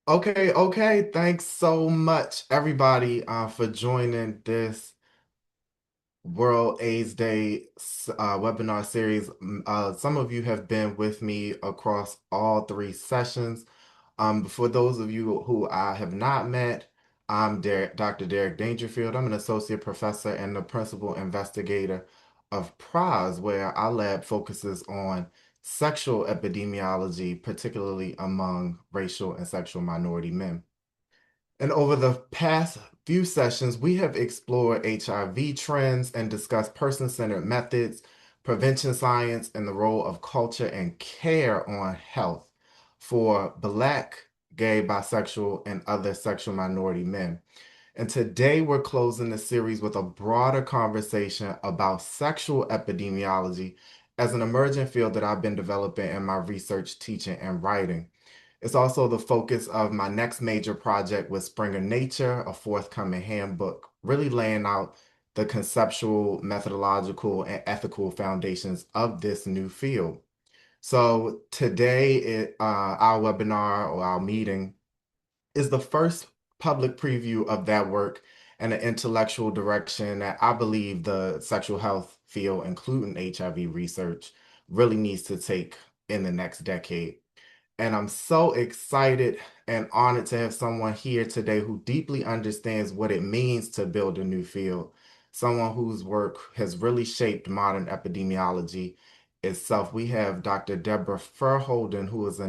Okay. Thanks so much, everybody, for joining this World AIDS Day webinar series. Some of you have been with me across all three sessions. For those of you who I have not met, I'm Dr. Derek Dangerfield. I'm an associate professor and the principal investigator of PRIISE, where our lab focuses on sexual epidemiology, particularly among racial and sexual minority men. And over the past few sessions, we have explored HIV trends and discussed person-centered methods, prevention science, and the role of culture and care on health for Black, gay, bisexual, and other sexual minority men. And today we're closing the series with a broader conversation about sexual epidemiology as an emerging field that I've been developing in my research, teaching, and writing. It's also the focus of my next major project with Springer Nature, a forthcoming handbook, really laying out the conceptual, methodological, and ethical foundations of this new field. So today, our webinar or our meeting is the first public preview of that work and an intellectual direction that I believe the sexual health field, including HIV research, really needs to take in the next decade. And I'm so excited and honored to have someone here today who deeply understands what it means to build a new field, someone whose work has really shaped modern epidemiology itself. We have Dr. Debra Furr-Holden, who is a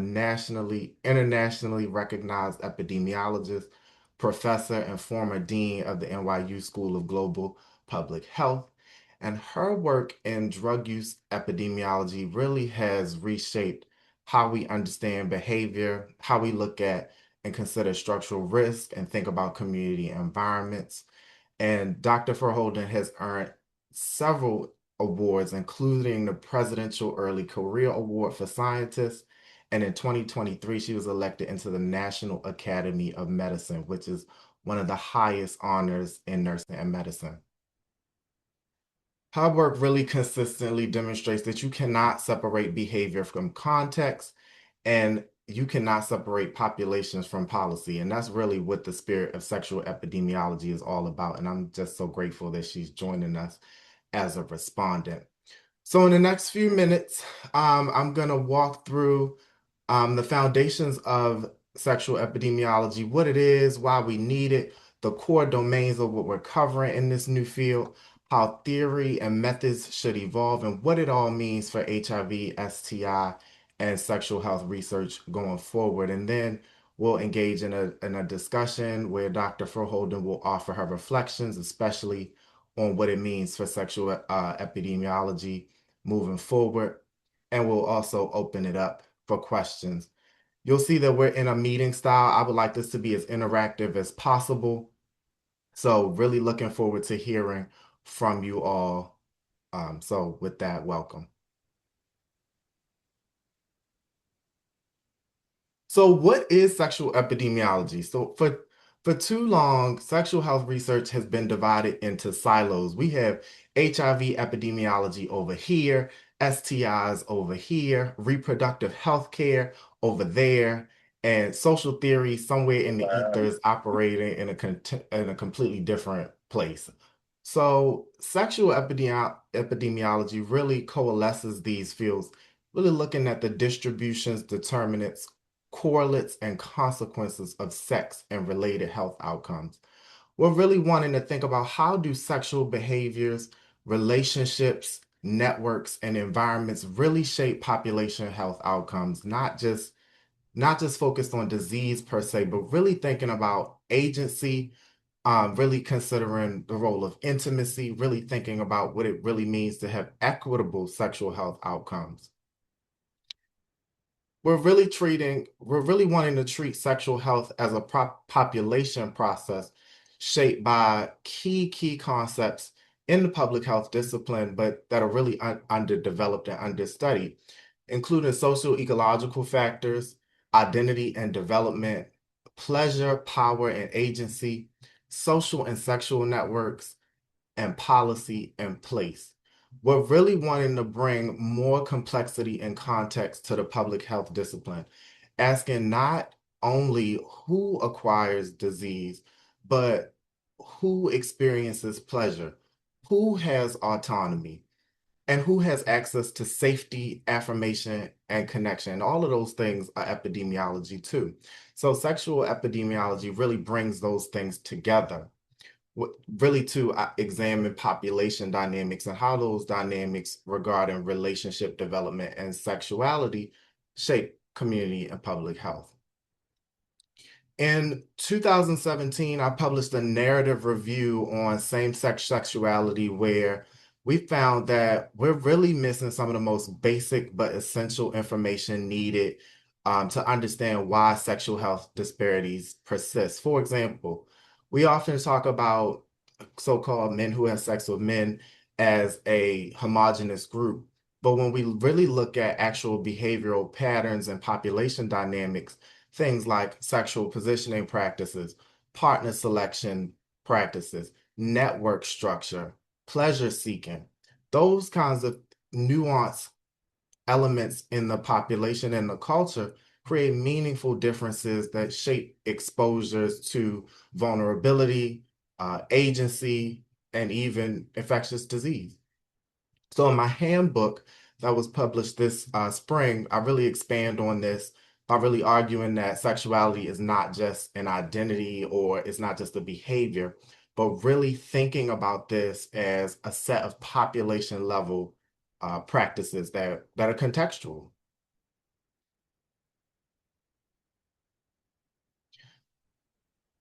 internationally recognized epidemiologist, professor, and former dean of the NYU School of Global Public Health. And her work in drug use epidemiology really has reshaped how we understand behavior, how we look at and consider structural risk and think about community environments. And Dr. Verholden has earned several awards, including the Presidential Early Career Award for Scientists. And in 2023, she was elected into the National Academy of Medicine, which is one of the highest honors in nursing and medicine. Her work really consistently demonstrates that you cannot separate behavior from context and you cannot separate populations from policy. And that's really what the spirit of sexual epidemiology is all about. And I'm just so grateful that she's joining us as a respondent. So in the next few minutes, I'm going to walk through the foundations of sexual epidemiology, what it is, why we need it, the core domains of what we're covering in this new field, how theory and methods should evolve, and what it all means for HIV, STI, and sexual health research going forward. And then we'll engage in a discussion where Dr. Furr-Holden will offer her reflections, especially on what it means for sexual epidemiology moving forward. And we'll also open it up for questions. You'll see that we're in a meeting style. I would like this to be as interactive as possible. So really looking forward to hearing from you all. So with that, welcome. So what is sexual epidemiology? So for too long, sexual health research has been divided into silos. We have HIV epidemiology over here, STIs over here, reproductive health care over there, and social theory somewhere in the ethers operating in a completely different place. So sexual epidemiology really coalesces these fields, really looking at the distributions, determinants, correlates, and consequences of sex and related health outcomes. We're really wanting to think about how do sexual behaviors, relationships, networks, and environments really shape population health outcomes, not just focused on disease per se, but really thinking about agency, really considering the role of intimacy, really thinking about what it really means to have equitable sexual health outcomes. We're really wanting to treat sexual health as a population process shaped by key concepts in the public health discipline, but that are really underdeveloped and understudied, including social ecological factors, identity and development, pleasure, power, and agency, social and sexual networks, and policy in place. We're really wanting to bring more complexity and context to the public health discipline, asking not only who acquires disease, but who experiences pleasure, who has autonomy, and who has access to safety, affirmation, and connection. All of those things are epidemiology too. So sexual epidemiology really brings those things together, really to examine population dynamics and how those dynamics regarding relationship development and sexuality shape community and public health. In 2017, I published a narrative review on same-sex sexuality where we found that we're really missing some of the most basic but essential information needed to understand why sexual health disparities persist. For example, we often talk about so-called men who have sex with men as a homogenous group. But when we really look at actual behavioral patterns and population dynamics, things like sexual positioning practices, partner selection practices, network structure, pleasure seeking, those kinds of nuanced elements in the population and the culture create meaningful differences that shape exposures to vulnerability, agency, and even infectious disease. So in my handbook that was published this spring, I really expand on this by really arguing that sexuality is not just an identity or it's not just a behavior, but really thinking about this as a set of population level practices that are contextual.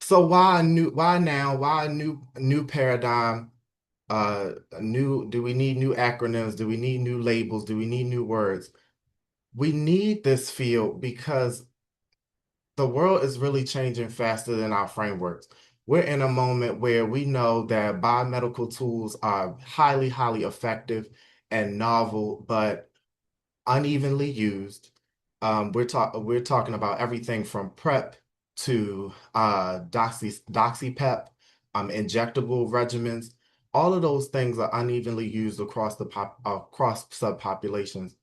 So why now? Why a new paradigm? Do we need new acronyms? Do we need new labels? Do we need new words? We need this field because the world is really changing faster than our frameworks. We're in a moment where we know that biomedical tools are highly, highly effective and novel, but unevenly used. We're talking about everything from PrEP to doxypep, injectable regimens. All of those things are unevenly used across subpopulations,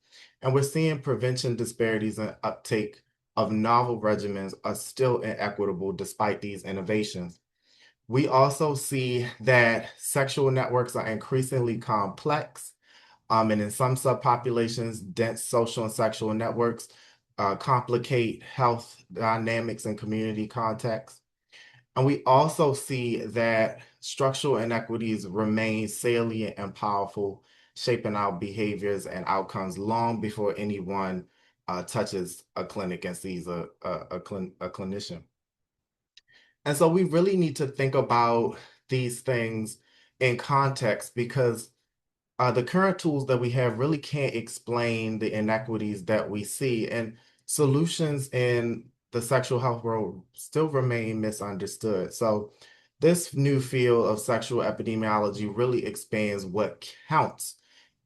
and we're seeing prevention disparities and uptake of novel regimens are still inequitable despite these innovations. We also see that sexual networks are increasingly complex, and in some subpopulations, dense social and sexual networks complicate health dynamics and community context. And we also see that structural inequities remain salient and powerful, shaping our behaviors and outcomes long before anyone touches a clinic and sees a clinician. And so we really need to think about these things in context because the current tools that we have really can't explain the inequities that we see, and solutions in the sexual health world still remain misunderstood. So, this new field of sexual epidemiology really expands what counts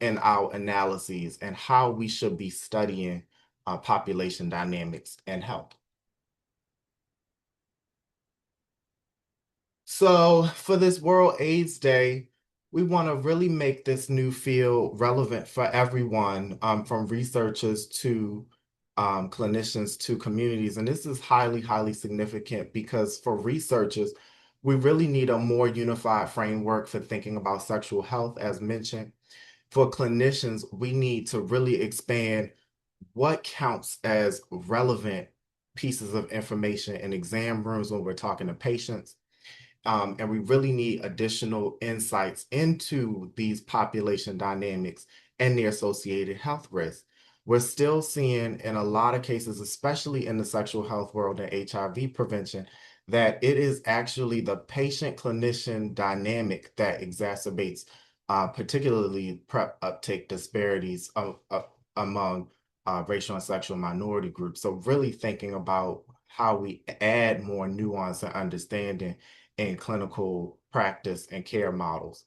in our analyses and how we should be studying population dynamics and health. So, for this World AIDS Day, we want to really make this new field relevant for everyone, from researchers to clinicians to communities. And this is highly, highly significant because for researchers, we really need a more unified framework for thinking about sexual health, as mentioned. For clinicians, we need to really expand what counts as relevant pieces of information in exam rooms when we're talking to patients, and we really need additional insights into these population dynamics and their associated health risks. We're still seeing in a lot of cases, especially in the sexual health world and HIV prevention, that it is actually the patient-clinician dynamic that exacerbates particularly PrEP uptake disparities among racial and sexual minority groups. So really thinking about how we add more nuance and understanding in clinical practice and care models.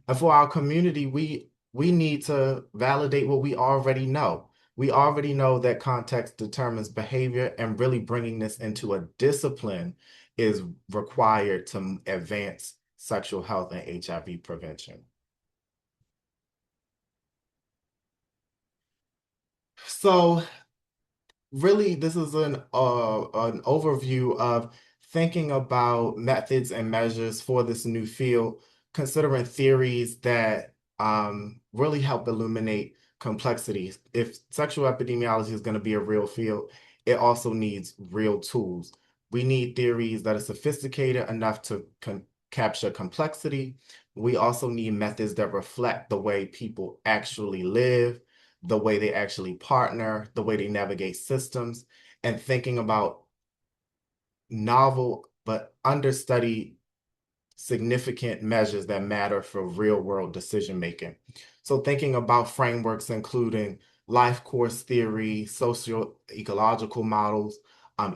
And for our community, we need to validate what we already know. We already know that context determines behavior, and really bringing this into a discipline is required to advance sexual health and HIV prevention. So really, this is an overview of thinking about methods and measures for this new field, considering theories that really help illuminate complexities. If sexual epidemiology is going to be a real field, it also needs real tools. We need theories that are sophisticated enough to capture complexity. We also need methods that reflect the way people actually live, the way they actually partner, the way they navigate systems, and thinking about novel but understudied significant measures that matter for real world decision making. So, thinking about frameworks including life course theory, socio ecological models,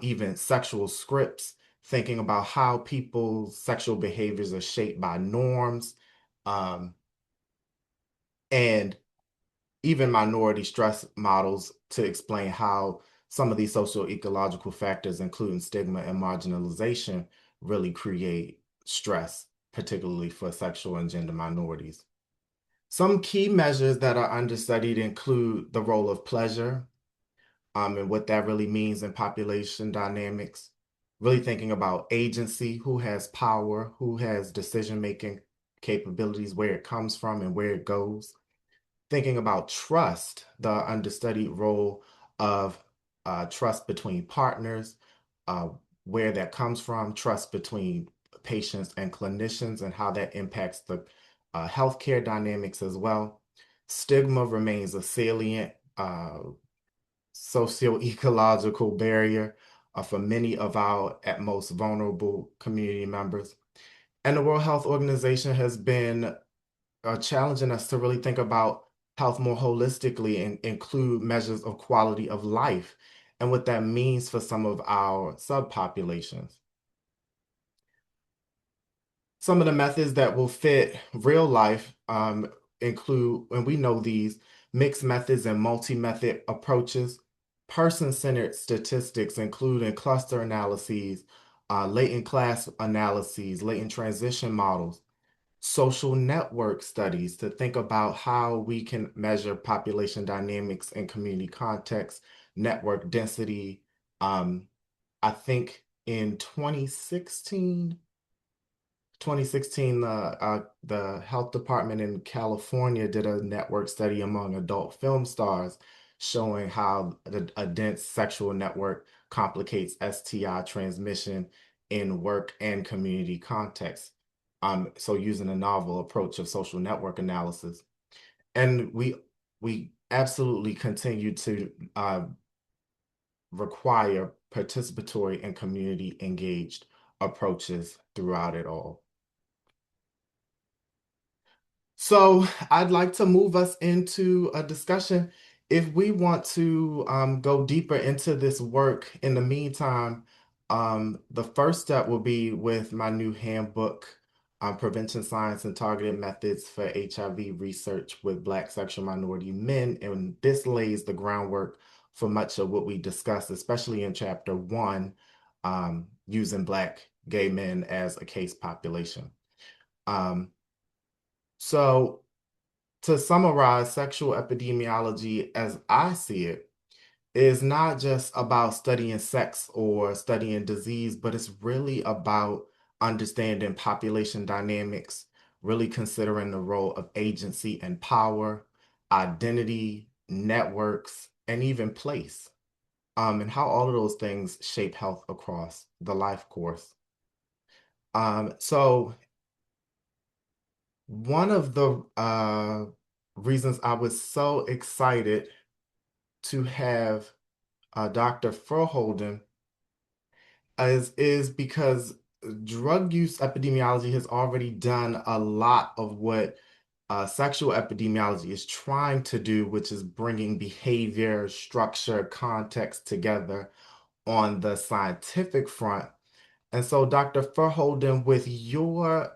even sexual scripts, thinking about how people's sexual behaviors are shaped by norms, um, and even minority stress models to explain how some of these social ecological factors, including stigma and marginalization, really create stress, particularly for sexual and gender minorities. Some key measures that are understudied include the role of pleasure, and what that really means in population dynamics. Really thinking about agency, who has power, who has decision-making capabilities, where it comes from and where it goes. Thinking about trust, the understudied role of trust between partners, uh, where that comes from, trust between patients and clinicians, and how that impacts the healthcare dynamics as well. Stigma remains a salient socio-ecological barrier for many of our at most vulnerable community members. And the World Health Organization has been challenging us to really think about health more holistically and include measures of quality of life and what that means for some of our subpopulations. Some of the methods that will fit real life include, and we know these, mixed methods and multi-method approaches, person-centered statistics, including cluster analyses, latent class analyses, latent transition models, social network studies to think about how we can measure population dynamics in community context, network density. I think in 2016, the health department in California did a network study among adult film stars showing how a dense sexual network complicates STI transmission in work and community contexts. So using a novel approach of social network analysis. And we absolutely continue to require participatory and community engaged approaches throughout it all. So I'd like to move us into a discussion. If we want to go deeper into this work, in the meantime, the first step will be with my new handbook, Prevention Science and Targeted Methods for HIV Research with Black Sexual Minority Men. And this lays the groundwork for much of what we discussed, especially in chapter one, using Black gay men as a case population. Um, so to summarize, sexual epidemiology, as I see it, is not just about studying sex or studying disease, but it's really about understanding population dynamics, really considering the role of agency and power, identity, networks, and even place, and how all of those things shape health across the life course. So one of the reasons I was so excited to have Dr. Furr-Holden is because drug use epidemiology has already done a lot of what sexual epidemiology is trying to do, which is bringing behavior, structure, context together on the scientific front. And so, Dr. Furr-Holden, with your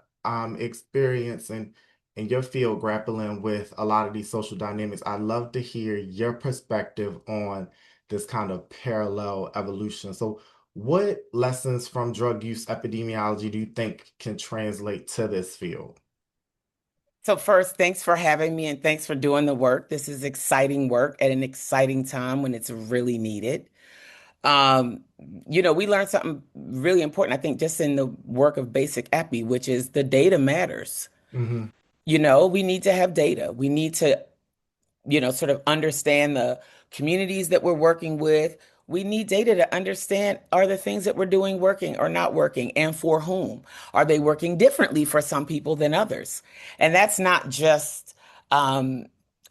experience in your field grappling with a lot of these social dynamics, I'd love to hear your perspective on this kind of parallel evolution. So, what lessons from drug use epidemiology do you think can translate to this field? So first, thanks for having me and thanks for doing the work. This is exciting work at an exciting time when it's really needed. Um, we learned something really important, I think, just in the work of basic epi, which is the data matters. Hmm. We need to have data. We need to, sort of understand the communities that we're working with. We need data to understand, are the things that we're doing working or not working, and for whom? Are they working differently for some people than others? And that's not just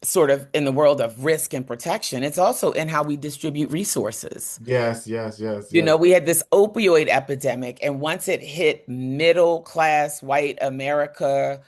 sort of in the world of risk and protection, it's also in how we distribute resources. Yes, yes, yes, yes. We had this opioid epidemic, and once it hit middle class white America,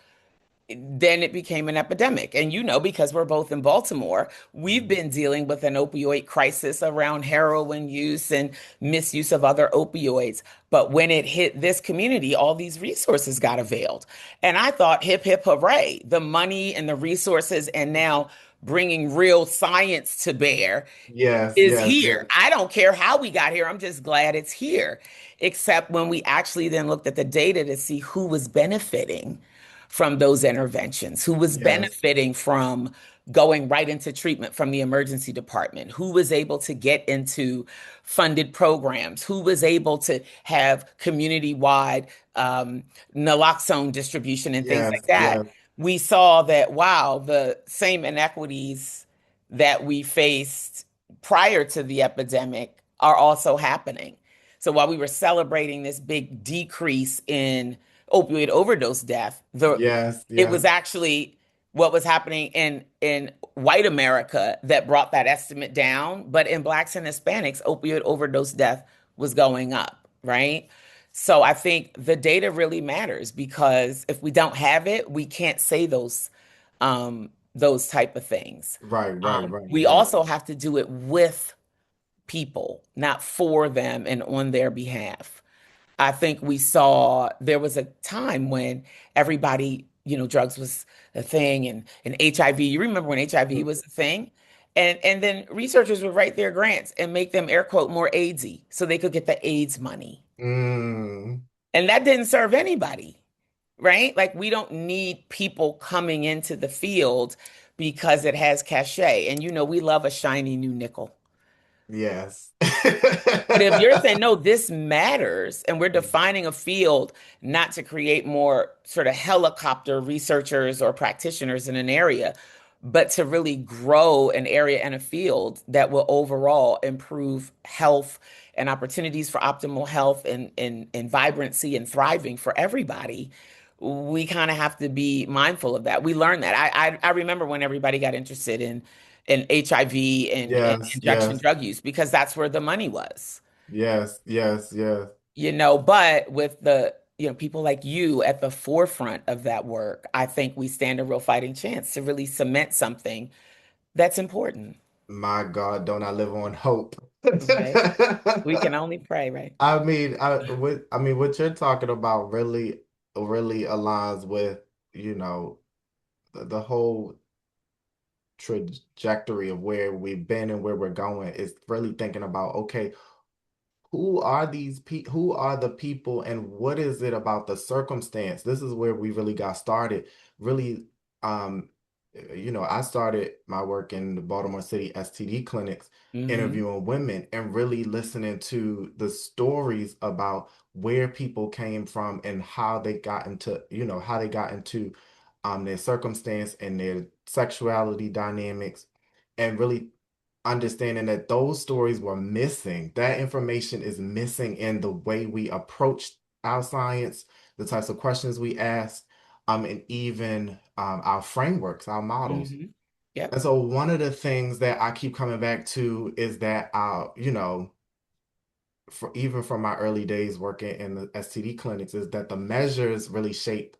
then it became an epidemic. And because we're both in Baltimore, we've Mhm. been dealing with an opioid crisis around heroin use and misuse of other opioids. But when it hit this community, all these resources got availed. And I thought, hip, hip, hooray, the money and the resources, and now bringing real science to bear Yes, is yes, yes. here. I don't care how we got here. I'm just glad it's here. Except when we actually then looked at the data to see who was benefiting from those interventions, who was Yes, benefiting from going right into treatment from the emergency department, who was able to get into funded programs, who was able to have community-wide naloxone distribution and things like yes, that. yes. We saw that, wow, the same inequities that we faced prior to the epidemic are also happening. So while we were celebrating this big decrease in opioid overdose death, Yes, it was yes. actually what was happening in white America that brought that estimate down. But in blacks and Hispanics, opioid overdose death was going up, right? So I think the data really matters because if we don't have it, we can't say those type of things. Right, right, right, We right. also have to do it with people, not for them and on their behalf. I think we saw there was a time when everybody, drugs was a thing and HIV. You remember when HIV was a thing? And then researchers would write their grants and make them air quote more AIDSy so they could get the AIDS money. Mm, And that didn't serve anybody, right? Like we don't need people coming into the field because it has cachet. And we love a shiny new nickel. yes. But if you're saying, no, this matters, and we're defining a field not to create more sort of helicopter researchers or practitioners in an area, but to really grow an area and a field that will overall improve health and opportunities for optimal health and vibrancy and thriving for everybody, we kind of have to be mindful of that. We learned that. I remember when everybody got interested in HIV and Yes, injection yes, drug use because that's where the money was. yes, yes, yes. But with the people like you at the forefront of that work, I think we stand a real fighting chance to really cement something that's important, My God, don't I live on hope? right? We can only pray, right? I mean, what you're talking about really aligns with, you know, the whole trajectory of where we've been and where we're going is really thinking about, okay, who are the people and what is it about the circumstance? This is where we really got started. Really, um, I started my work in the Baltimore City STD clinics, Hmm. interviewing women and really listening to the stories about where people came from and how they got into, how they got into their circumstance and their sexuality dynamics, and really understanding that those stories were missing. That information is missing in the way we approach our science, the types of questions we ask, and even our frameworks, our models. Hmm. Yep. And so one of the things that I keep coming back to is that for even from my early days working in the STD clinics, is that the measures really shape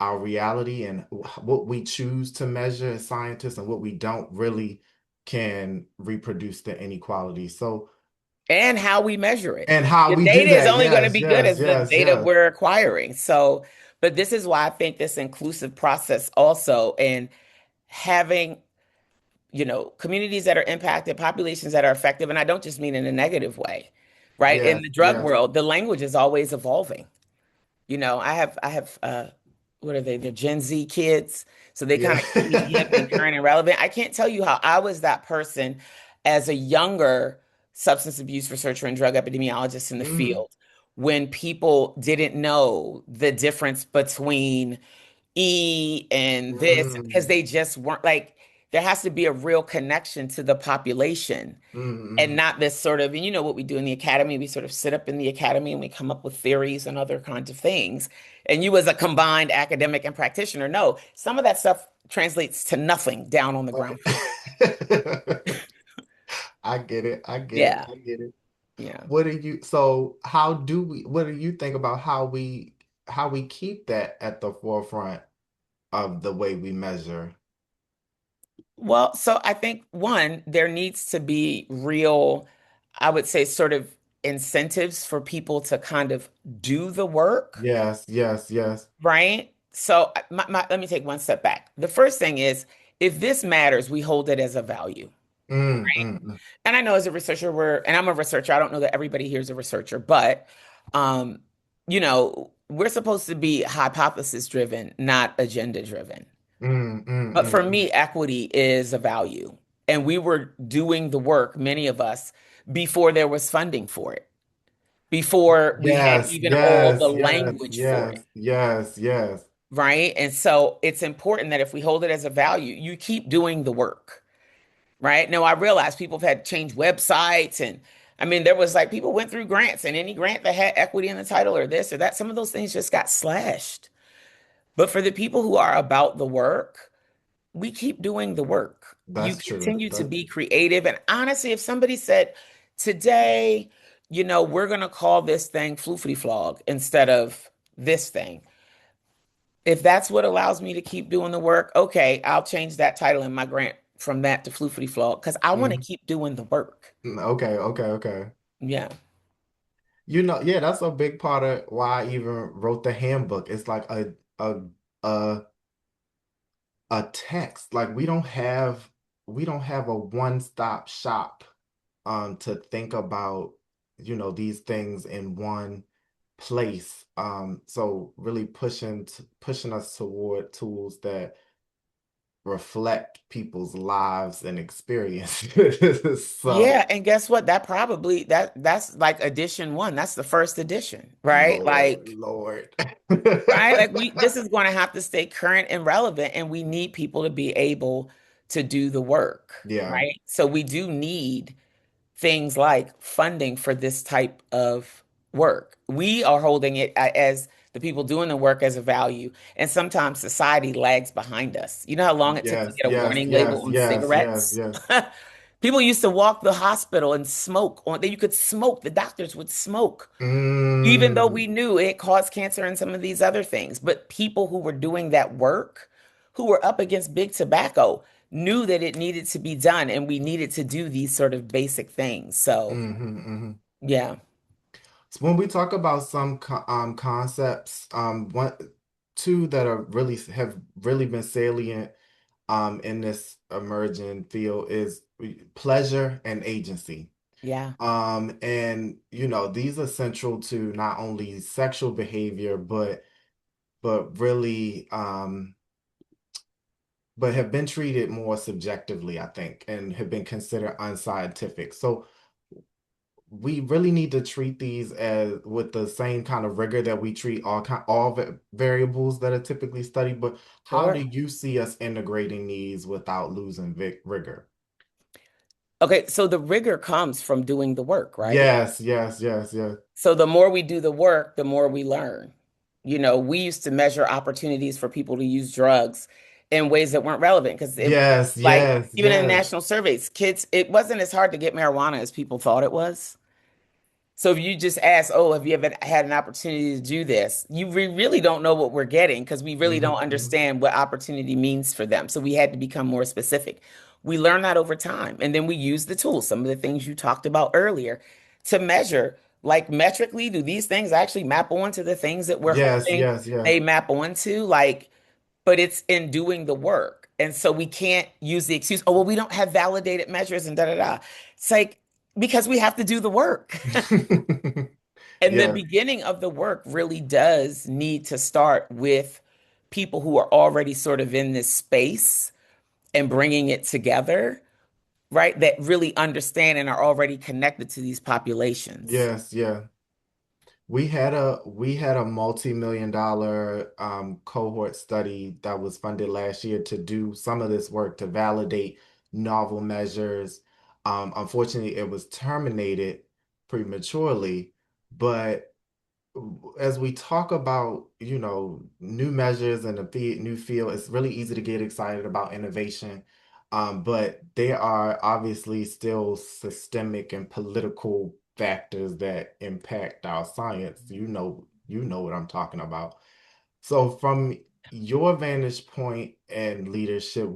our reality, and what we choose to measure as scientists and what we don't really can reproduce the inequality. So, And how we measure it. and how The we do data is that. only going to Yes, be good yes, as the yes, data yes. we're acquiring. So, but this is why I think this inclusive process also and having communities that are impacted, populations that are effective, and I don't just mean in a negative way, right? In Yes, the drug yes. world, the language is always evolving. I have what are they? They're Gen Z kids, so they kind Yeah. of keep me hip and current and relevant. I can't tell you how I was that person as a younger substance abuse researcher and drug epidemiologist in the Hmm. field when people didn't know the difference between E and this because Mm, they just weren't like there has to be a real connection to the population and mm, not this sort of, and you know what we do in the academy, we sort of sit up in the academy and we come up with theories and other kinds of things. And you as a combined academic and practitioner know some of that stuff translates to nothing down on the ground floor. mm. I get it. I get it. Yeah. I get it. Yeah. What do you think about how we keep that at the forefront of the way we measure? Well, so I think one, there needs to be real, I would say, sort of incentives for people to kind of do the work, Yes, yes, yes. right? So let me take one step back. The first thing is, if this matters, we hold it as a value. Mm, mm, mm, And I know as a researcher, and I'm a researcher, I don't know that everybody here is a researcher, but, um, we're supposed to be hypothesis driven, not agenda driven. mm, mm, But mm, for mm. me, equity is a value. And we were doing the work, many of us, before there was funding for it, before we had Yes, even all the yes, yes, language for it, yes, yes, yes. right? And so it's important that if we hold it as a value, you keep doing the work, right? Now, I realize people have had to change websites. And I mean, there was like people went through grants, and any grant that had equity in the title or this or that, some of those things just got slashed. But for the people who are about the work, we keep doing the work. You That's true. continue to That be creative. And honestly, if somebody said, today, we're going to call this thing floofity flog instead of this thing. If that's what allows me to keep doing the work, okay, I'll change that title in my grant from that to floofity flog because I want to mm, keep doing the work. okay, okay, okay. Yeah. Yeah, that's a big part of why I even wrote the handbook. It's like a a a text. Like we don't have a one-stop shop to think about, these things in one place. So really pushing us toward tools that reflect people's lives and experiences. So, Yeah, and guess what? That's like edition one. That's the first edition, right? Lord, Like, Lord. right? Like this is going to have to stay current and relevant, and we need people to be able to do the work, Yeah. right? So we do need things like funding for this type of work. We are holding it as the people doing the work as a value, and sometimes society lags behind us. You know how long it took to Yes, get a yes, warning label yes, on yes, yes, cigarettes? yes. People used to walk the hospital and smoke on that you could smoke, the doctors would smoke even though Mm, we knew it caused cancer and some of these other things. But people who were doing that work, who were up against big tobacco, knew that it needed to be done and we needed to do these sort of basic things. So, mhm. yeah, So when we talk about some concepts, one, two that are really have really been salient in this emerging field is pleasure and agency. yeah, And these are central to not only sexual behavior, but really but have been treated more subjectively, I think, and have been considered unscientific. So we really need to treat these as with the same kind of rigor that we treat all variables that are typically studied. But how do sure. you see us integrating these without losing rigor? Okay, so the rigor comes from doing the work, right? Yes, yes, yes, yes. So the more we do the work, the more we learn. We used to measure opportunities for people to use drugs in ways that weren't relevant because Yes, like, yes, even in yes. national surveys, kids, it wasn't as hard to get marijuana as people thought it was. So if you just ask, oh, have you ever had an opportunity to do this? Really don't know what we're getting because we really don't Hmm. understand what opportunity means for them. So we had to become more specific. We learn that over time. And then we use the tools, some of the things you talked about earlier, to measure, like metrically, do these things actually map onto the things that we're Yes, hoping yes, yes. they map onto? Like, but it's in doing the work. And so we can't use the excuse, oh, well, we don't have validated measures and da da da. It's like, because we have to do the work. And the Yes, beginning of the work really does need to start with people who are already sort of in this space and bringing it together. right, that really understand and are already connected to these populations. Yes, yeah. We had a multi-million dollar cohort study that was funded last year to do some of this work to validate novel measures. Unfortunately, it was terminated prematurely, but as we talk about, new measures and new field, it's really easy to get excited about innovation. But there are obviously still systemic and political factors that impact our science. You know what I'm talking about. So from your vantage point and leadership,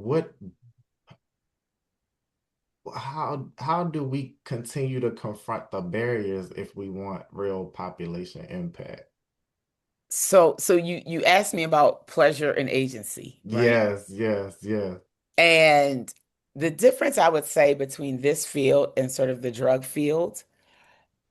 how do we continue to confront the barriers if we want real population impact? So you asked me about pleasure and agency, right? Yes, yes, yes, And the difference I would say between this field and sort of the drug field,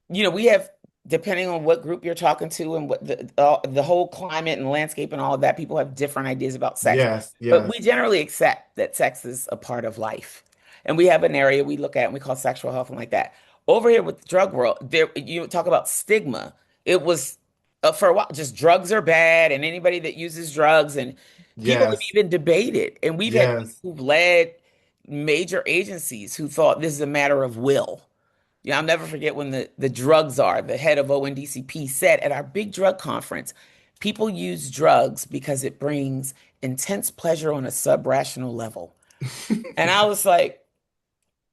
we have, depending on what group you're talking to and what the whole climate and landscape and all of that, people have different ideas about sex. yes, But we yes, generally accept that sex is a part of life. And we have an area we look at and we call sexual health and like that. Over here with the drug world, there you talk about stigma. It was for a while just drugs are bad and anybody that uses drugs and people have yes, even debated. And we've had people yes. who've led major agencies who thought this is a matter of will. Yeah, I'll never forget when the drug czar, the head of ONDCP, said at our big drug conference, people use drugs because it brings intense pleasure on a sub-rational level. And I was like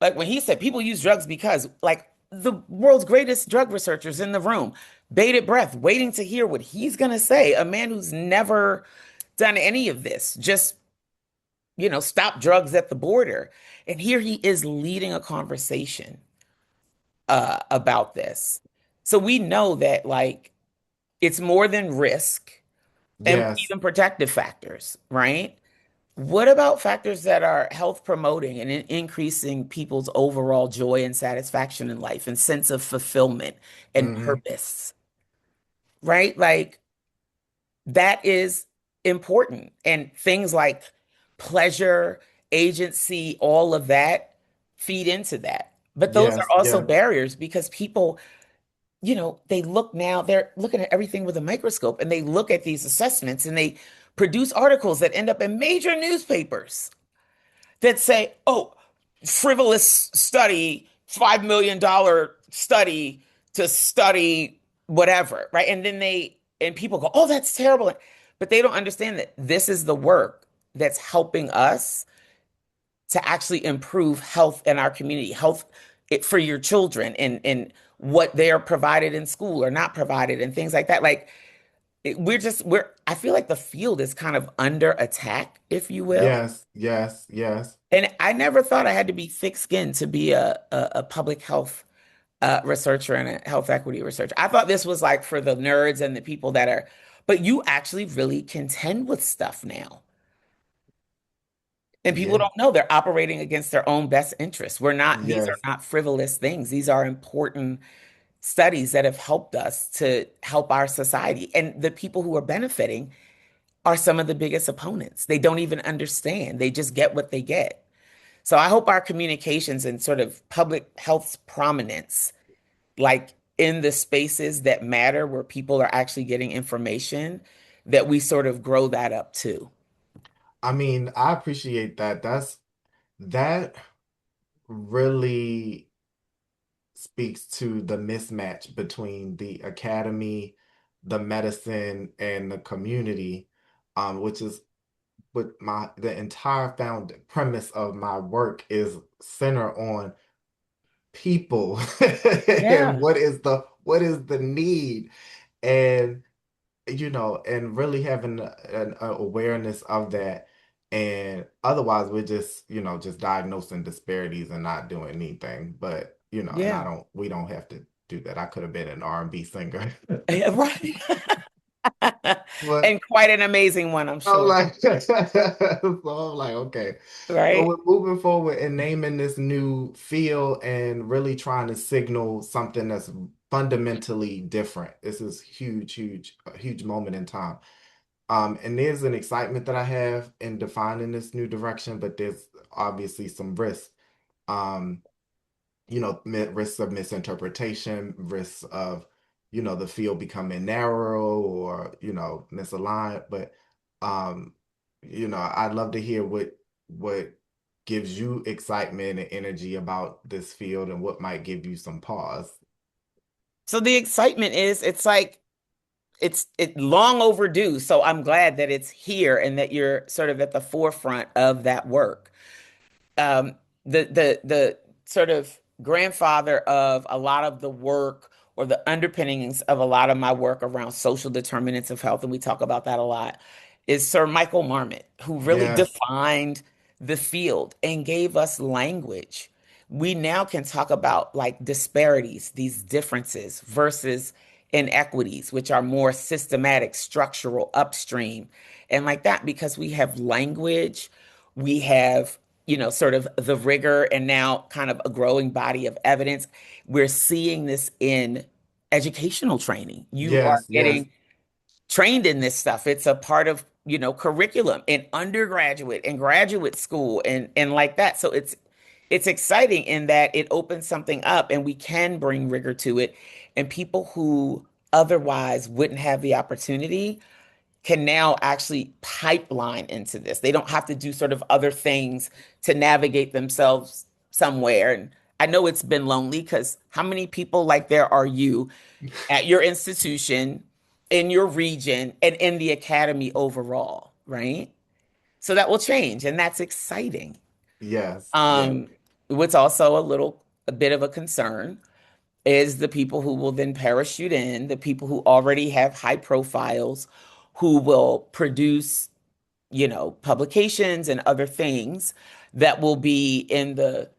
when he said people use drugs because, like, the world's greatest drug researchers in the room, bated breath, waiting to hear what he's gonna say. A man who's never done any of this, just, stop drugs at the border. And here he is leading a conversation about this. So we know that like it's more than risk and Yes. even protective factors, right? What about factors that are health promoting and increasing people's overall joy and satisfaction in life and sense of fulfillment and Hmm. purpose, right? Like that is important. And things like pleasure, agency, all of that feed into that. But those Yes, are also yes. barriers because people they look now, they're looking at everything with a microscope and they look at these assessments and they produce articles that end up in major newspapers that say, oh, frivolous study, $5 million study to study whatever, right? And people go, oh, that's terrible. But they don't understand that this is the work that's helping us to actually improve health in our community, health for your children and what they're provided in school or not provided and things like that. Like I feel like the field is kind of under attack, if you will. Yes, yes, yes. And I never thought I had to be thick-skinned to be a public health researcher and a health equity researcher. I thought this was like for the nerds and the people that are, but you actually really contend with stuff now. And people Yeah. don't know they're operating against their own best interests. These are Yes. not frivolous things. These are important studies that have helped us to help our society. And the people who are benefiting are some of the biggest opponents. They don't even understand. They just get what they get. So I hope our communications and sort of public health's prominence, like in the spaces that matter where people are actually getting information, that we sort of grow that up too. I mean, I appreciate that. That really speaks to the mismatch between the academy, the medicine, and the community, which is what the entire found premise of my work is center on people and Yeah. what is the need, and and really having an awareness of that. And otherwise we're just diagnosing disparities and not doing anything. But and Yeah. we don't have to do that. I could have been an R&B singer. Yeah, right. But And quite an amazing one, I'm I'm sure. like, so I'm like, okay. So we're Right? moving forward and naming this new field and really trying to signal something that's fundamentally different. This is huge, huge, a huge moment in time. And there's an excitement that I have in defining this new direction, but there's obviously some risk. um, risks of misinterpretation, risks of, the field becoming narrow or, misaligned. But, um, I'd love to hear what gives you excitement and energy about this field and what might give you some pause. So the excitement is it's long overdue. So I'm glad that it's here and that you're sort of at the forefront of that work. um, the sort of grandfather of a lot of the work or the underpinnings of a lot of my work around social determinants of health, and we talk about that a lot, is Sir Michael Marmot, who really Yes, defined the field and gave us language. We now can talk about like disparities, these differences versus inequities, which are more systematic, structural, upstream, and like that because we have language, we have sort of the rigor and now kind of a growing body of evidence. We're seeing this in educational training. You are yes, yes, getting trained in this stuff. It's a part of, curriculum in undergraduate and graduate school and like that. So it's exciting in that it opens something up and we can bring rigor to it. And people who otherwise wouldn't have the opportunity can now actually pipeline into this. They don't have to do sort of other things to navigate themselves somewhere. And I know it's been lonely because how many people like there are you at your institution, in your region, and in the academy overall, right? So that will change, and that's exciting. yes, yes, Um, what's also a bit of a concern is the people who will then parachute in, the people who already have high profiles, who will produce, publications and other things that will be in the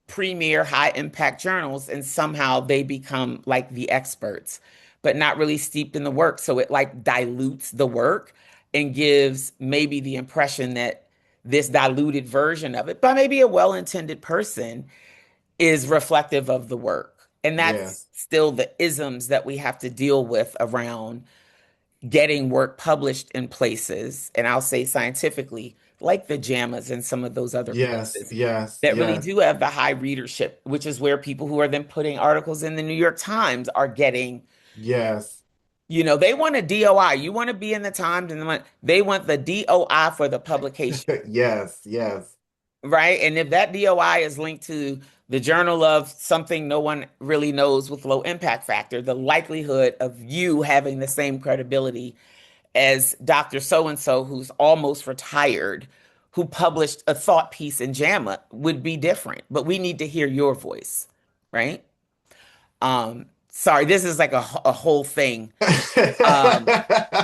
premier high impact journals, and somehow they become like the experts, but not really steeped in the work. So it like dilutes the work and gives maybe the impression that this diluted version of it, by maybe a well-intended person, is reflective of the work. And that's yes, still the isms that we have to deal with around getting work published in places, and I'll say scientifically, like the JAMAs and some of those other yes, places yes, that really yes, do have the high readership, which is where people who are then putting articles in the New York Times are getting, yes, they want a DOI. You want to be in the Times and they want the DOI for the publication, yes, yes, right? And if that DOI is linked to the journal of something no one really knows with low impact factor, the likelihood of you having the same credibility as Dr. So and so, who's almost retired, who published a thought piece in JAMA, would be different. But we need to hear your voice, right? Sorry, this is like a whole thing um,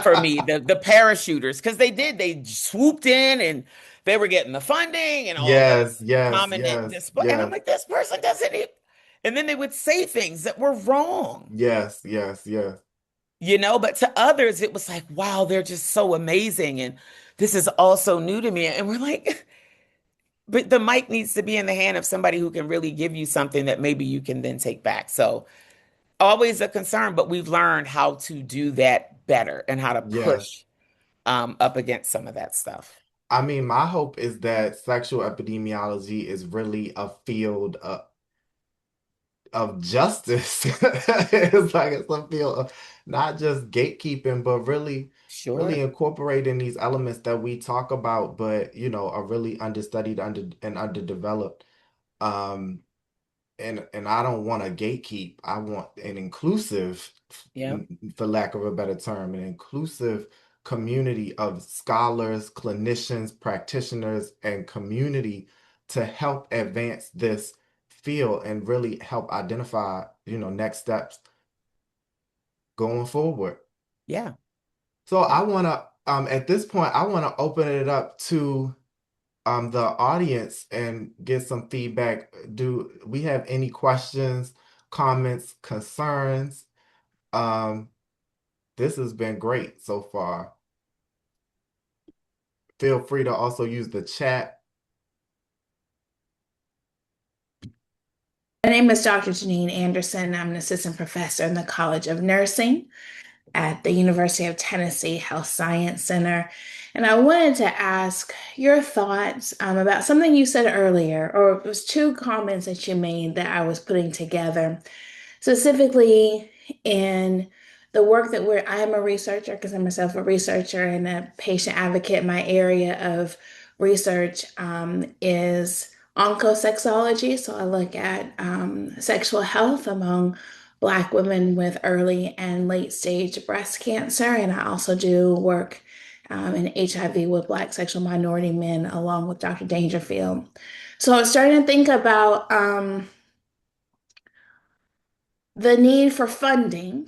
for me. The parachuters, because they swooped in and they were getting the funding and all the Yes, yes, prominent yes, display. And I'm yes, like, this person doesn't even. And then they would say things that were wrong. yes, yes, yes, But to others, it was like, wow, they're just so amazing. And this is all so new to me. And we're like, but the mic needs to be in the hand of somebody who can really give you something that maybe you can then take back. So always a concern, but we've learned how to do that better and how to yes. push up against some of that stuff. I mean, my hope is that sexual epidemiology is really a field of justice. It's like it's a field of not just gatekeeping, but really Sure. incorporating these elements that we talk about, but are really understudied, and underdeveloped. Um, and I don't want a gatekeep. I want an inclusive, Yeah. for lack of a better term, an inclusive community of scholars, clinicians, practitioners, and community to help advance this field and really help identify, next steps going forward. Yeah. So I want to, at this point, I want to open it up to the audience and get some feedback. Do we have any questions, comments, concerns? Um, this has been great so far. Feel free to also use the chat. My name is Dr. Janine Anderson. I'm an assistant professor in the College of Nursing. at the University of Tennessee Health Science Center. And I wanted to ask your thoughts about something you said earlier, or it was two comments that you made that I was putting together. Specifically in the work that I am a researcher because I'm myself a researcher and a patient advocate. My area of research is oncosexuology. So I look at sexual health among Black women with early and late stage breast cancer. And I also do work in HIV with Black sexual minority men along with Dr. Dangerfield. So I was starting to think about the need for funding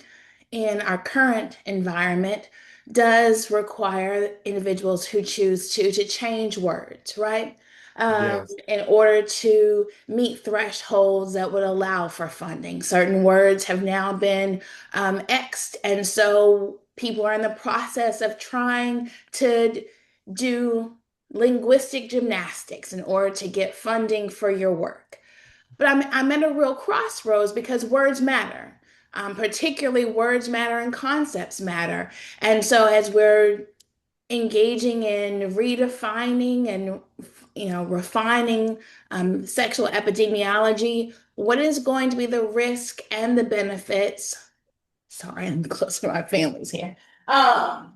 in our current environment does require individuals who choose to change words, right? Yes. In order to meet thresholds that would allow for funding. Certain words have now been Xed, and so people are in the process of trying to do linguistic gymnastics in order to get funding for your work. But I'm at a real crossroads because words matter. Particularly words matter and concepts matter. And so as we're engaging in redefining and refining sexual epidemiology, what is going to be the risk and the benefits? Sorry, I'm close to my families here. Um,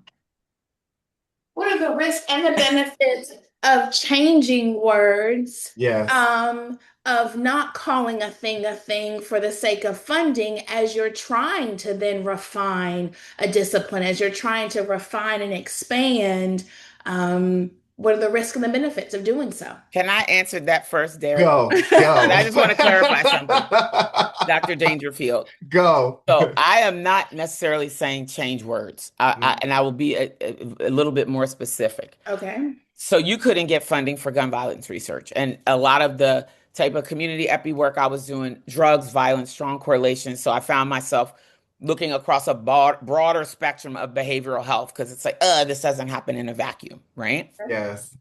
what are the risks and the benefits of changing words, Yes. um, of not calling a thing for the sake of funding as you're trying to then refine a discipline, as you're trying to refine and expand? What are the risks and the benefits of doing so? Can I answer that first, Derek? Go, And go. I just want to clarify something, Dr. Dangerfield. Go. So I am not necessarily saying change words, and I will be a little bit more specific. Okay. So you couldn't get funding for gun violence research, and a lot of the type of community epi work I was doing, drugs, violence, strong correlation. So I found myself looking across a broader spectrum of behavioral health because it's like, this doesn't happen in a vacuum, right? Yes.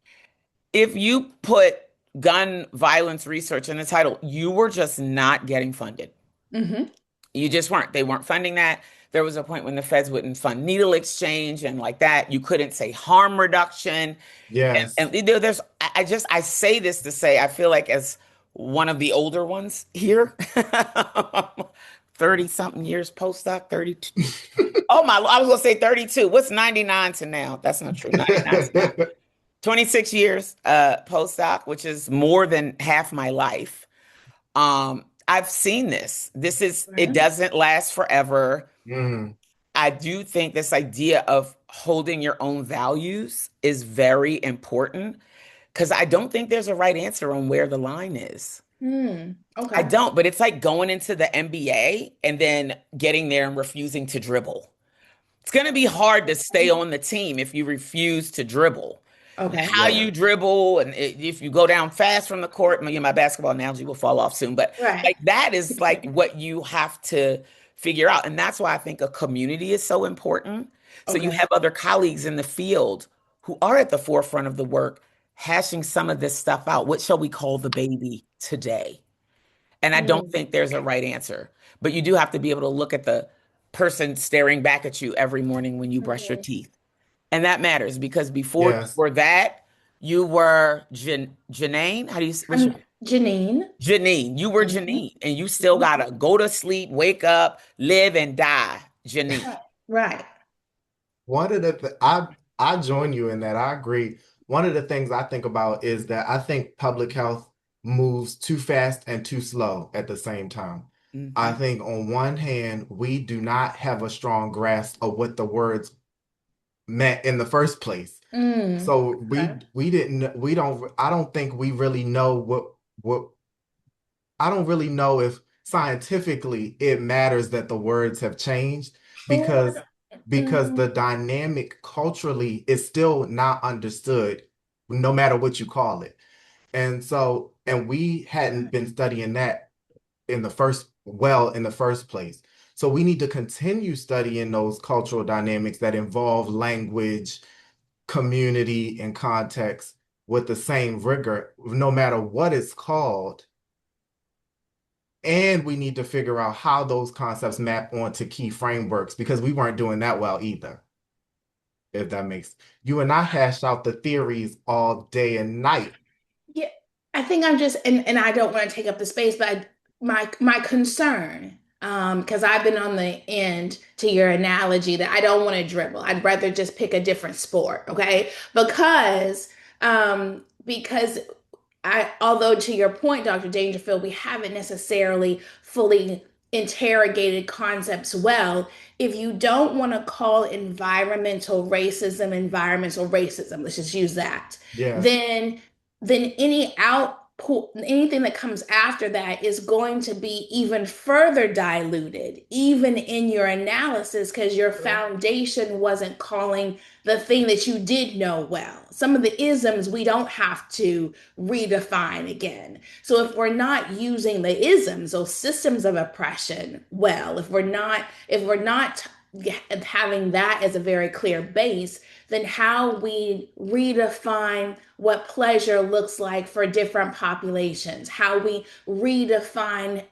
If you put gun violence research in the title, you were just not getting funded. Hmm. You just weren't. They weren't funding that. There was a point when the feds wouldn't fund needle exchange and like that. You couldn't say harm reduction. Yes. There's, I say this to say, I feel like as one of the older ones here, 30 something years postdoc, 32. Oh my, I was going to say 32. What's 99 to now? That's not true. 99 to now. 26 years postdoc, which is more than half my life. I've seen this. It doesn't last forever. Mm, I do think this idea of holding your own values is very important because I don't think there's a right answer on where the line is. I Okay. don't, but it's like going into the NBA and then getting there and refusing to dribble. It's going to be hard to stay on the team if you refuse to dribble. Okay. How yeah. you dribble and if you go down fast from the court, my basketball analogy will fall off soon, but Right. like that is like what you have to figure out. And that's why I think a community is so important. So you Okay. have other colleagues in the field who are at the forefront of the work, hashing some of this stuff out. What shall we call the baby today? And I don't Mm. think there's a right answer, but you do have to be able to look at the person staring back at you every morning when you brush your Mhm. teeth. And that matters because before you Yes. were that, you were Janine. How do you, what's your I'm Janine. Janine? You were Mhm. Janine, and you still gotta go to sleep, wake up, live, and die, Janine. Right. One of the I join you in that. I agree. One of the things I think about is that I think public health moves too fast and too slow at the same time. I Mhm. think on one hand, we do not have a strong grasp of what the words meant in the first place. So Okay. we didn't we don't I don't think we really know what I don't really know if scientifically it matters that the words have changed Sure. because Mhm. the dynamic culturally is still not understood no matter what you call it. And so and we hadn't been studying that in the first place. So we need to continue studying those cultural dynamics that involve language, community, and context with the same rigor no matter what it's called And we need to figure out how those concepts map onto key frameworks because we weren't doing that well either. If that makes you and I hashed out the theories all day and night. Yeah, I think I'm just, and I don't want to take up the space, but my concern, because I've been on the end to your analogy that I don't want to dribble. I'd rather just pick a different sport, okay? Because although to your point, Dr. Dangerfield, we haven't necessarily fully interrogated concepts well. If you don't want to call environmental racism, let's just use that, Yes. then any output, anything that comes after that is going to be even further diluted, even in your analysis, because your foundation wasn't calling the thing that you did know well. Some of the isms we don't have to redefine again. So if we're not using the isms or systems of oppression well, if we're not having that as a very clear base, then how we redefine what pleasure looks like for different populations, how we redefine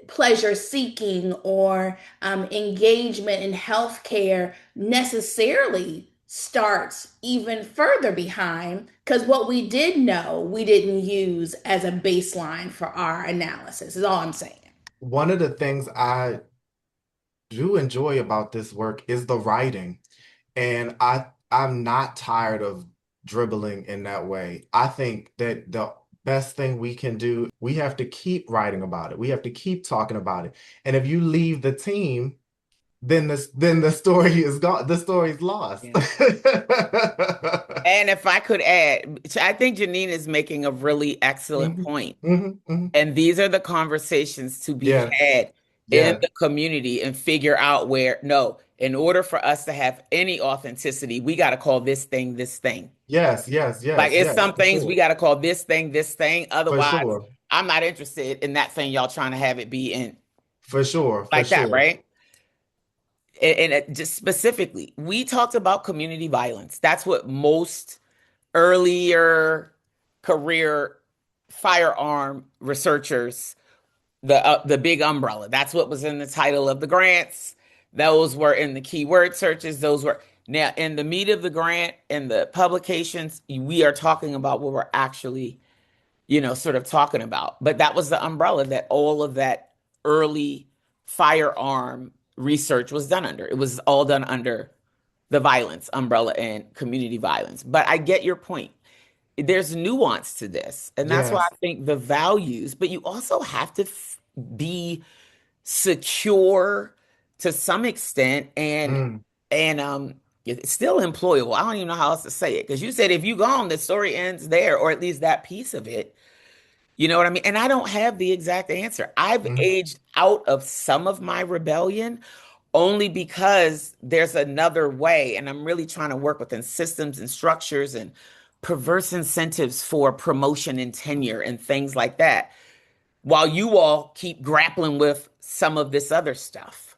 pleasure seeking or engagement in healthcare necessarily starts even further behind because what we did know we didn't use as a baseline for our analysis is all I'm saying. One of the things I do enjoy about this work is the writing. And I'm not tired of dribbling in that way. I think that the best thing we can do, we have to keep writing about it. We have to keep talking about it. And if you leave the team, then the story is gone. The story's lost. Yeah. And if I could add, I think Janine is making a really excellent Mhm, point. mhm. And these are the conversations to be Yes, had in yes, the community and figure out where, no, in order for us to have any authenticity, we got to call this thing this thing. yes, yes, Like yes, it's yes, some for things we sure. got to call this thing this thing. For Otherwise, sure. I'm not interested in that thing y'all trying to have it be in For sure. For like that, sure. right? And just specifically, we talked about community violence. That's what most earlier career firearm researchers, the big umbrella. That's what was in the title of the grants. Those were in the keyword searches. Those were now in the meat of the grant and the publications. We are talking about what we're actually, sort of talking about. But that was the umbrella that all of that early firearm research was done under. It was all done under the violence umbrella and community violence. But I get your point. There's nuance to this. And that's why Yes. I think the values, but you also have to be secure to some extent Mm. and it's still employable. I don't even know how else to say it because you said if you gone, the story ends there, or at least that piece of it. You know what I mean? And I don't have the exact answer. I've Mm. aged out of some of my rebellion only because there's another way. And I'm really trying to work within systems and structures and perverse incentives for promotion and tenure and things like that, while you all keep grappling with some of this other stuff.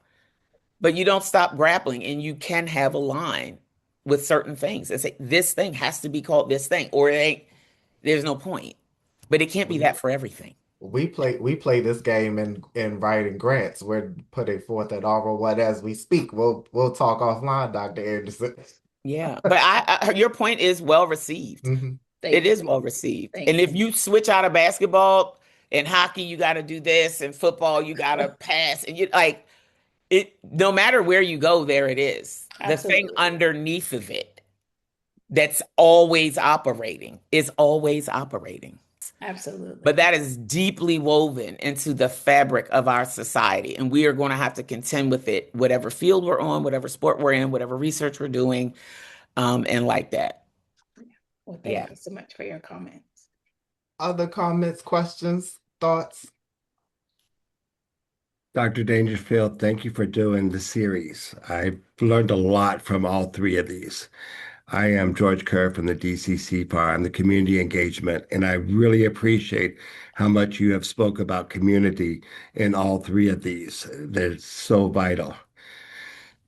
But you don't stop grappling, and you can have a line with certain things and say, this thing has to be called this thing, or it ain't, there's no point. But it can't be We that for everything. we play this game in writing grants. We're putting forth an oral one as we speak. We'll talk offline, Dr. Anderson. Yeah, but your point is well received. Mhm. It Thank you. is well received. And Thank if you. you switch out of basketball and hockey, you got to do this, and football, you got to pass, and you like it. No matter where you go, there it is. The thing Absolutely. underneath of it that's always operating is always operating. But Absolutely. that is deeply woven into the fabric of our society, and we are going to have to contend with it, whatever field we're on, whatever sport we're in, whatever research we're doing, and like that. Well, Yeah. thank you so much for your comments. Other comments, questions, thoughts? Dr. Dangerfield, thank you for doing the series. I've learned a lot from all three of these. I am George Kerr from the DCCPAR. I'm the community engagement, and I really appreciate how much you have spoke about community in all three of these. They're so vital.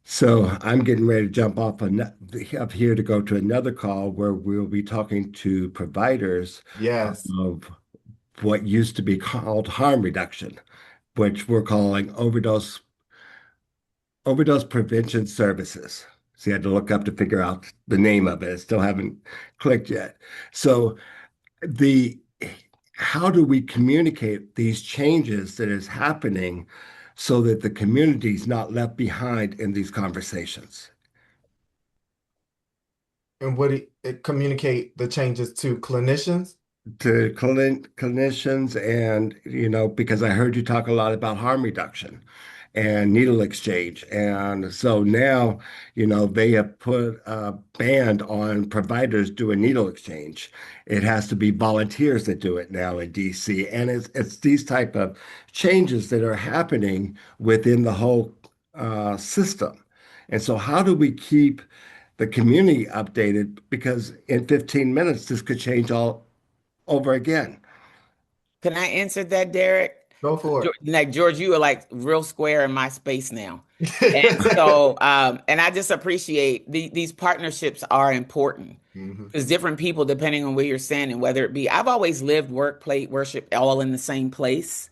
So I'm getting ready to jump off up here to go to another call where we'll be talking to providers Yes. of what used to be called harm reduction, which we're calling overdose prevention services. So you had to look up to figure out the name of it. I still haven't clicked yet. So the how do we communicate these changes that is happening so that the community is not left behind in these conversations? And would it communicate the changes to clinicians? To clinicians and because I heard you talk a lot about harm reduction and needle exchange, and so now they have put a ban on providers doing needle exchange. It has to be volunteers that do it now in DC, and it's these type of changes that are happening within the whole system. And so how do we keep the community updated, because in 15 minutes this could change all over again. Can I answer that, Derek? Go for Like George, you are like real square in my space now. And it. so, and I just appreciate these partnerships are important Hmm. because different people, depending on where you're standing, whether it be, I've always lived, work, play, worship, all in the same place.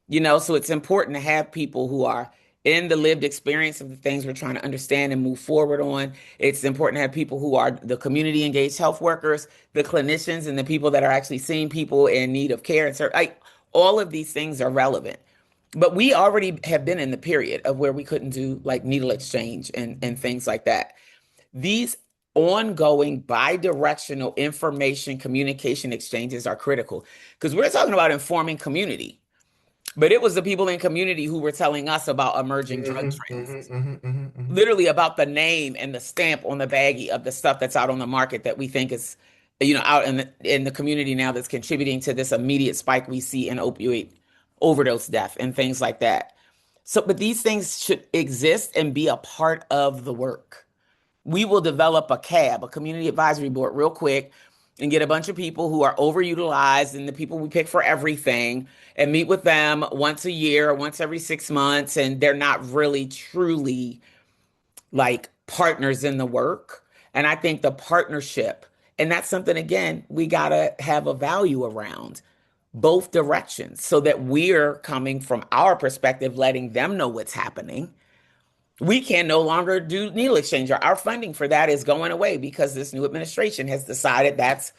So it's important to have people who are in the lived experience of the things we're trying to understand and move forward on. It's important to have people who are the community engaged health workers, the clinicians, and the people that are actually seeing people in need of care. And so, like, all of these things are relevant. But we already have been in the period of where we couldn't do like needle exchange and things like that. These ongoing bi-directional information communication exchanges are critical because we're talking about informing community, but it was the people in community who were telling us about emerging drug Hmm. trends, Hmm. Hmm. Hmm. Hmm. literally about the name and the stamp on the baggie of the stuff that's out on the market that we think is, out in the community now that's contributing to this immediate spike we see in opioid overdose death and things like that. So, but these things should exist and be a part of the work. We will develop a CAB, a community advisory board, real quick and get a bunch of people who are overutilized and the people we pick for everything and meet with them once a year, once every 6 months. And they're not really truly like partners in the work. And I think the partnership, and that's something, again, we got to have a value around both directions so that we're coming from our perspective, letting them know what's happening. We can no longer do needle exchange. Our funding for that is going away because this new administration has decided that's,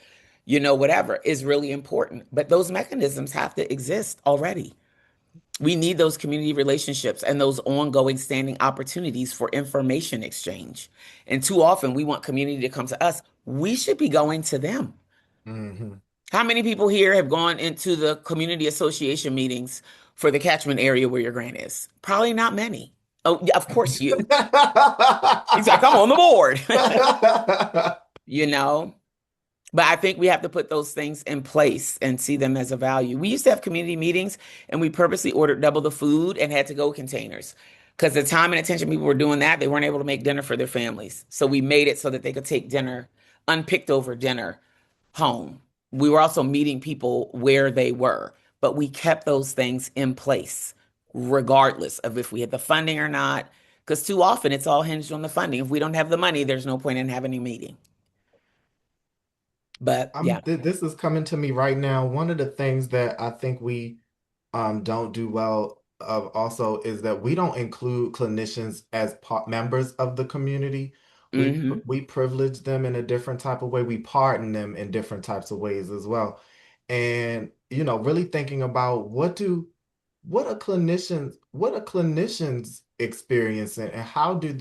whatever is really important. But those mechanisms have to exist already. We need those community relationships and those ongoing standing opportunities for information exchange. And too often we want community to come to us. We should be going to them. Hmm. How many people here have gone into the community association meetings for the catchment area where your grant is? Probably not many. Oh, yeah, of course you. He's like, I'm on the board, you know? But I think we have to put those things in place and see them as a value. We used to have community meetings and we purposely ordered double the food and had to go containers because the time and attention people were doing that, they weren't able to make dinner for their families. So we made it so that they could take dinner, unpicked over dinner home. We were also meeting people where they were, but we kept those things in place regardless of if we had the funding or not. Because too often it's all hinged on the funding. If we don't have the money, there's no point in having a meeting. But yeah. This is coming to me right now. One of the things that I think we don't do well of also is that we don't include clinicians as members of the community. Hmm. We privilege them in a different type of way. We pardon them in different types of ways as well. And really thinking about what are clinicians experiencing and how do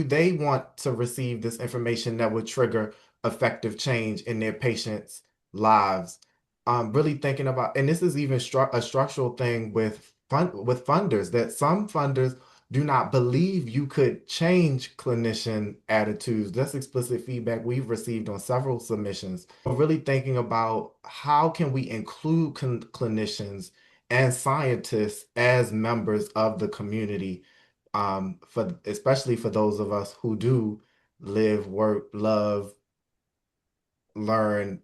they want to receive this information that would trigger effective change in their patients' lives? Really thinking about, and this is even a structural thing with funders, that some funders do not believe you could change clinician attitudes. That's explicit feedback we've received on several submissions. Really thinking about how can we include clinicians and scientists as members of the community, for especially for those of us who do live, work, love, learn,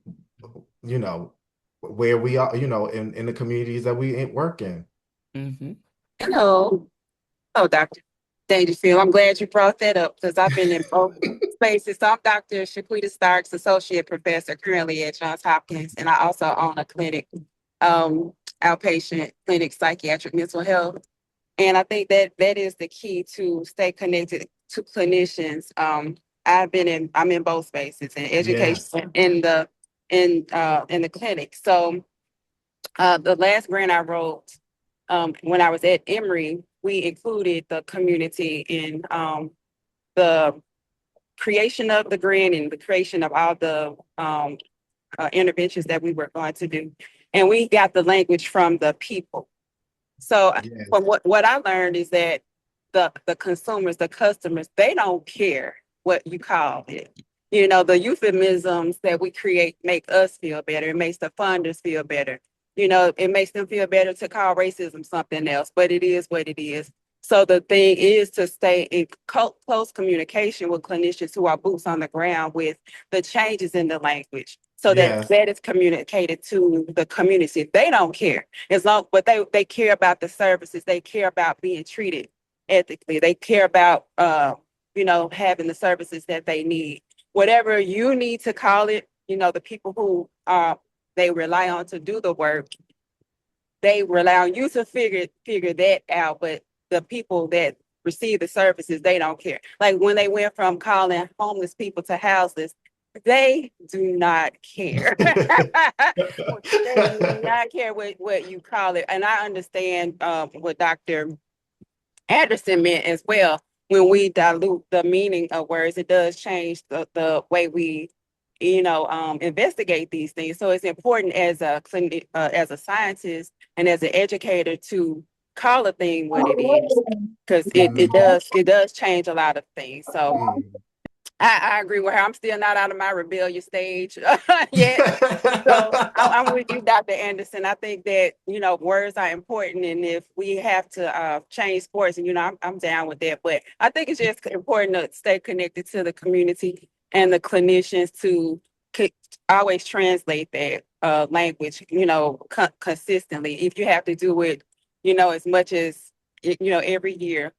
you know, where we are, in the communities that we work in. Hmm. Hello. Oh, Doctor. Dangerfield. I'm glad you brought that up because I've been in both spaces. So I'm Dr. Shaquita Starks, Associate Professor currently at Johns Hopkins, and I also own a clinic, outpatient clinic, psychiatric mental health. And I think that that is the key to stay connected to clinicians. I'm in both spaces, in Yes. education, in the clinic. So the last grant I wrote, when I was at Emory, we included the community in the creation of the grant and the creation of all the interventions that we were going to do. And we got the language from the people. So Yes. from what I learned is that the consumers, the customers, they don't care what you call it. You know, the euphemisms that we create make us feel better. It makes the funders feel better. You know, it makes them feel better to call racism something else, but it is what it is. So the thing is to stay in close communication with clinicians who are boots on the ground with the changes in the language so that Yes. that is communicated to the community. They don't care as long, but they care about the services. They care about being treated ethically. They care about, having the services that they need. Whatever you need to call it, you know, the people who they rely on to do the work, they rely on you to figure that out. But the people that receive the services, they don't care. Like when they went from calling homeless people to houseless, they do not care. They do not care what you call it. And I understand what Dr. Anderson meant as well. When we dilute the meaning of words, it does change the way we, investigate these things. So it's important as a clinic, as a scientist and as an educator to call a thing what it is, because Mhm. it does change a lot of things. So Mhm. I agree with her. I'm still not out of my rebellious stage yet. So I'm with you, Dr. Anderson. I think that, words are important. And if we have to change sports, and, I'm down with that. But I think it's just important to stay connected to the community and the clinicians to co- always translate that language, consistently. If you have to do it, as much as, every year.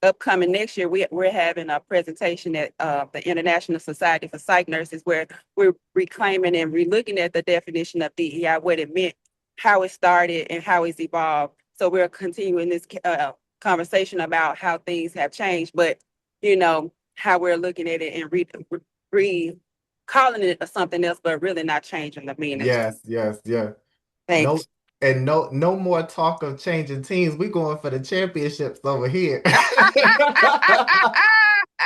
Upcoming next year, we're having a presentation at the International Society for Psych Nurses where we're reclaiming and relooking at the definition of DEI, what it meant, how it started, and how it's evolved. So we're continuing this conversation about how things have changed, but how we're looking at it and calling it something else, but really not changing the meaning. Yes, yes, yes. No, Thanks. and no more talk of changing teams. We going for the championships over here.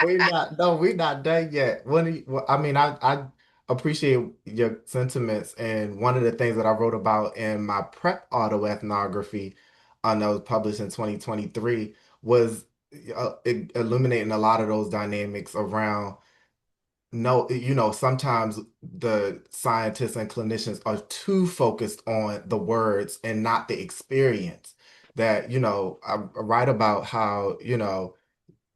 We're not done yet. I mean, I appreciate your sentiments, and one of the things that I wrote about in my prep autoethnography, that was published in 2023, was illuminating a lot of those dynamics around. No, sometimes the scientists and clinicians are too focused on the words and not the experience. That, I write about how,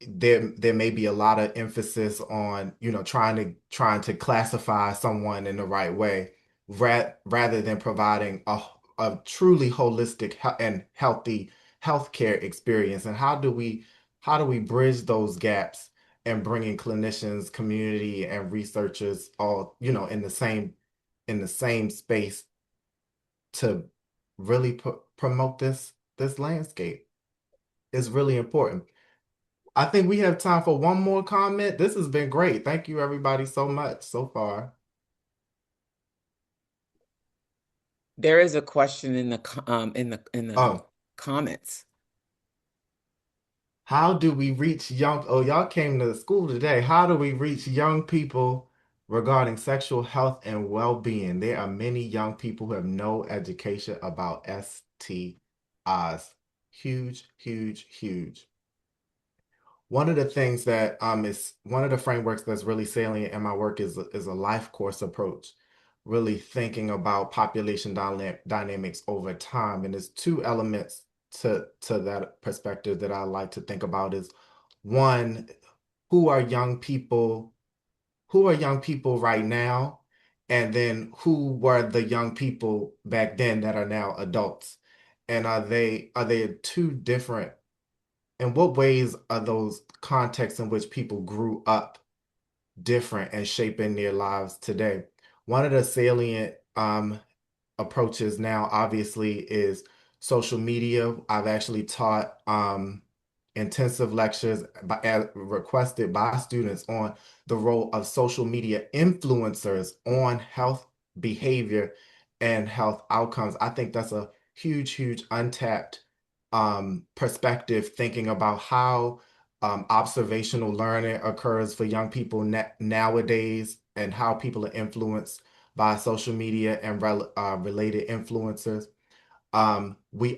there may be a lot of emphasis on trying to classify someone in the right way, rather than providing a truly holistic and healthy healthcare experience. And how do we bridge those gaps and bring in clinicians, community, and researchers all in the same space to really promote this landscape is really important. I think we have time for one more comment. This has been great. Thank you everybody so much so far. There is a question in the in the Oh, comments. how do we reach y'all came to school today. How do we reach young people regarding sexual health and well-being? There are many young people who have no education about STIs. Huge, huge, huge. One of the things that is one of the frameworks that's really salient in my work is a life course approach, really thinking about population dynamics over time. And there's two elements to that perspective that I like to think about is one, who are young people, who are young people right now, and then who were the young people back then that are now adults, and are they two different in what ways are those contexts in which people grew up different and shaping their lives today? One of the salient approaches now obviously is social media. I've actually taught intensive lectures requested by students on the role of social media influencers on health behavior and health outcomes. I think that's a huge untapped perspective, thinking about how observational learning occurs for young people nowadays, and how people are influenced by social media and related influencers. We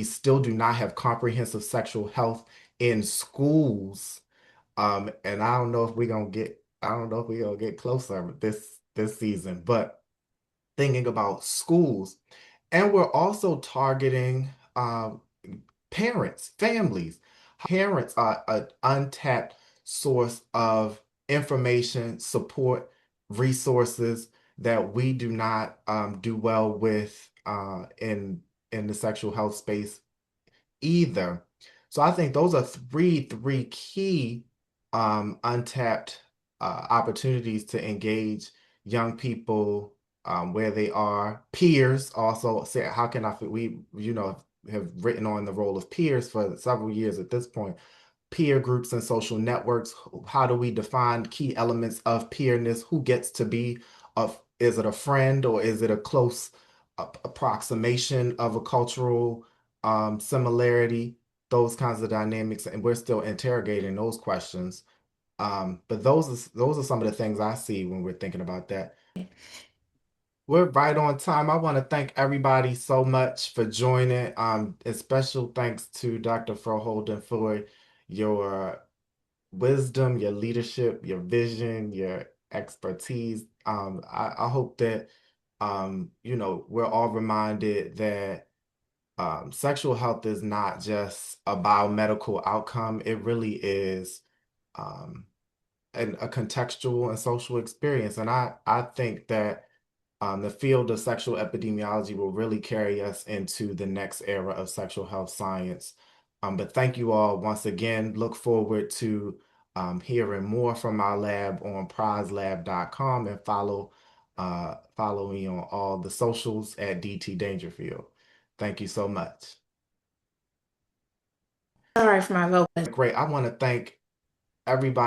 still do not have comprehensive sexual health in schools. And I don't know if we're gonna get closer this season, but thinking about schools, and we're also targeting parents, families. Parents are an untapped source of information, support, resources that we do not do well with in the sexual health space either. So I think those are three key untapped opportunities to engage young people where they are. Peers also say, how can we, have written on the role of peers for several years at this point. Peer groups and social networks. How do we define key elements of peerness? Who gets to be is it a friend, or is it a close approximation of a cultural similarity? Those kinds of dynamics, and we're still interrogating those questions. But those are some of the things I see when we're thinking about that. We're right on time. I want to thank everybody so much for joining. A special thanks to Dr. Furr-Holden for your wisdom, your leadership, your vision, your expertise. I hope that we're all reminded that sexual health is not just a biomedical outcome. It really is um, a contextual and social experience. And I think that the field of sexual epidemiology will really carry us into the next era of sexual health science. But thank you all once again. Look forward to hearing more from our lab on prizelab.com, and follow me on all the socials at DT Dangerfield. Thank you so much. Sorry for my voice. Great. I want to thank everybody.